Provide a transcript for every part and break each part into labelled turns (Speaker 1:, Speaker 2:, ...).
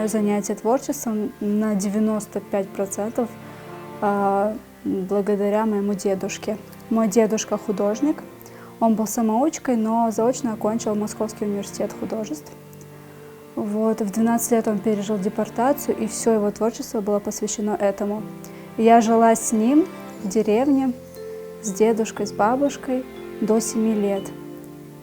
Speaker 1: мое занятие творчеством на 95% благодаря моему дедушке. Мой дедушка художник, он был самоучкой, но заочно окончил Московский университет художеств. Вот, в 12 лет он пережил депортацию, и все его творчество было посвящено этому. Я жила с ним в деревне, с дедушкой, с бабушкой до 7 лет.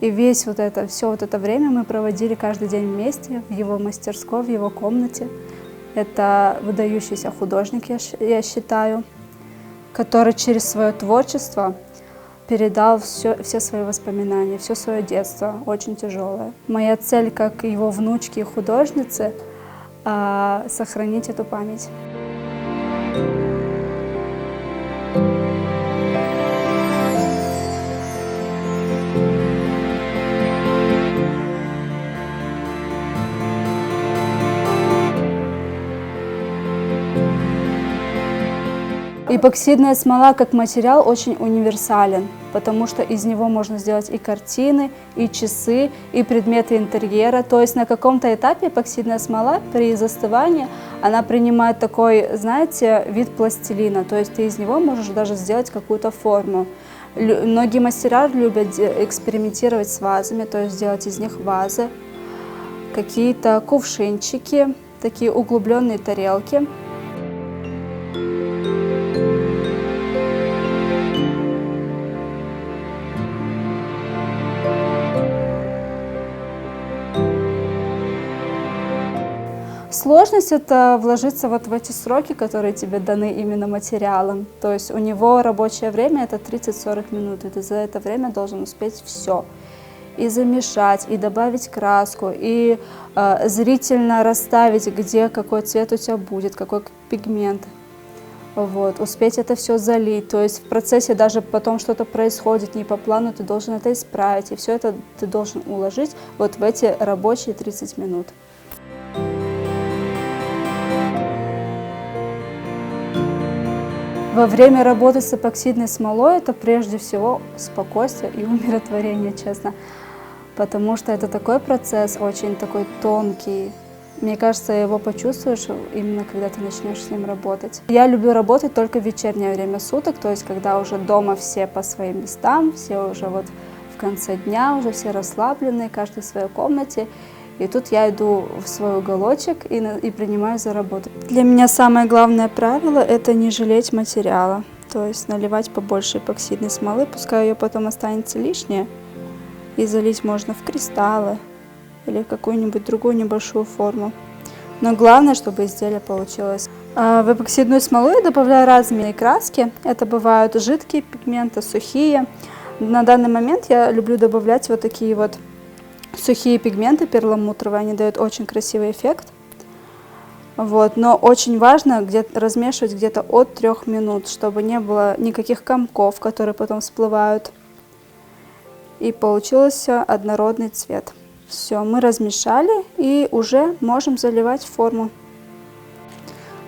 Speaker 1: И все это время мы проводили каждый день вместе в его мастерской, в его комнате. Это выдающийся художник, я считаю, который через свое творчество передал все свои воспоминания, все свое детство, очень тяжелое. Моя цель, как его внучки и художницы, сохранить эту память. Эпоксидная смола как материал очень универсален, потому что из него можно сделать и картины, и часы, и предметы интерьера. То есть на каком-то этапе эпоксидная смола при застывании, она принимает такой, знаете, вид пластилина. То есть ты из него можешь даже сделать какую-то форму. Многие мастера любят экспериментировать с вазами, то есть делать из них вазы, какие-то кувшинчики, такие углубленные тарелки. Сложность – это вложиться вот в эти сроки, которые тебе даны именно материалом. То есть у него рабочее время – это 30-40 минут, и ты за это время должен успеть все. И замешать, и добавить краску, и зрительно расставить, где какой цвет у тебя будет, какой пигмент. Вот, успеть это все залить. То есть в процессе даже потом что-то происходит не по плану, ты должен это исправить. И все это ты должен уложить вот в эти рабочие 30 минут. Во время работы с эпоксидной смолой это прежде всего спокойствие и умиротворение, честно. Потому что это такой процесс, очень такой тонкий. Мне кажется, его почувствуешь именно когда ты начнешь с ним работать. Я люблю работать только в вечернее время суток, то есть когда уже дома все по своим местам, все уже вот в конце дня, уже все расслабленные, каждый в своей комнате. И тут я иду в свой уголочек и принимаюсь за работу. Для меня самое главное правило – это не жалеть материала. То есть наливать побольше эпоксидной смолы, пускай ее потом останется лишнее. И залить можно в кристаллы или в какую-нибудь другую небольшую форму. Но главное, чтобы изделие получилось. В эпоксидную смолу я добавляю разные краски. Это бывают жидкие пигменты, сухие. На данный момент я люблю добавлять вот такие вот сухие пигменты перламутровые, они дают очень красивый эффект. Вот. Но очень важно размешивать где-то от 3 минут, чтобы не было никаких комков, которые потом всплывают. И получился однородный цвет. Все, мы размешали и уже можем заливать форму.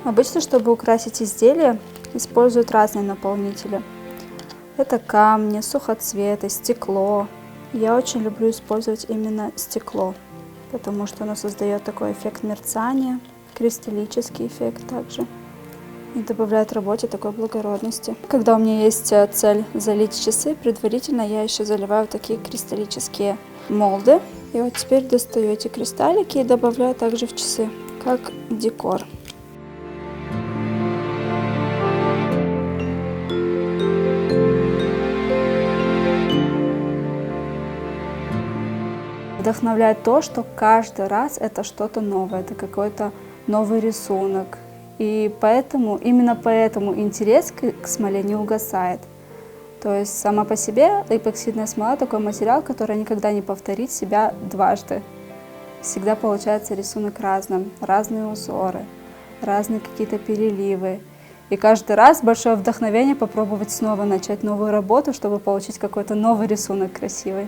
Speaker 1: Обычно, чтобы украсить изделие, используют разные наполнители. Это камни, сухоцветы, стекло. Я очень люблю использовать именно стекло, потому что оно создает такой эффект мерцания, кристаллический эффект также, и добавляет работе такой благородности. Когда у меня есть цель залить часы, предварительно я еще заливаю такие кристаллические молды. И вот теперь достаю эти кристаллики и добавляю также в часы, как декор. Вдохновляет то, что каждый раз это что-то новое, это какой-то новый рисунок. И именно поэтому интерес к смоле не угасает. То есть сама по себе эпоксидная смола такой материал, который никогда не повторит себя дважды. Всегда получается рисунок разным, разные узоры, разные какие-то переливы. И каждый раз большое вдохновение попробовать снова начать новую работу, чтобы получить какой-то новый рисунок красивый.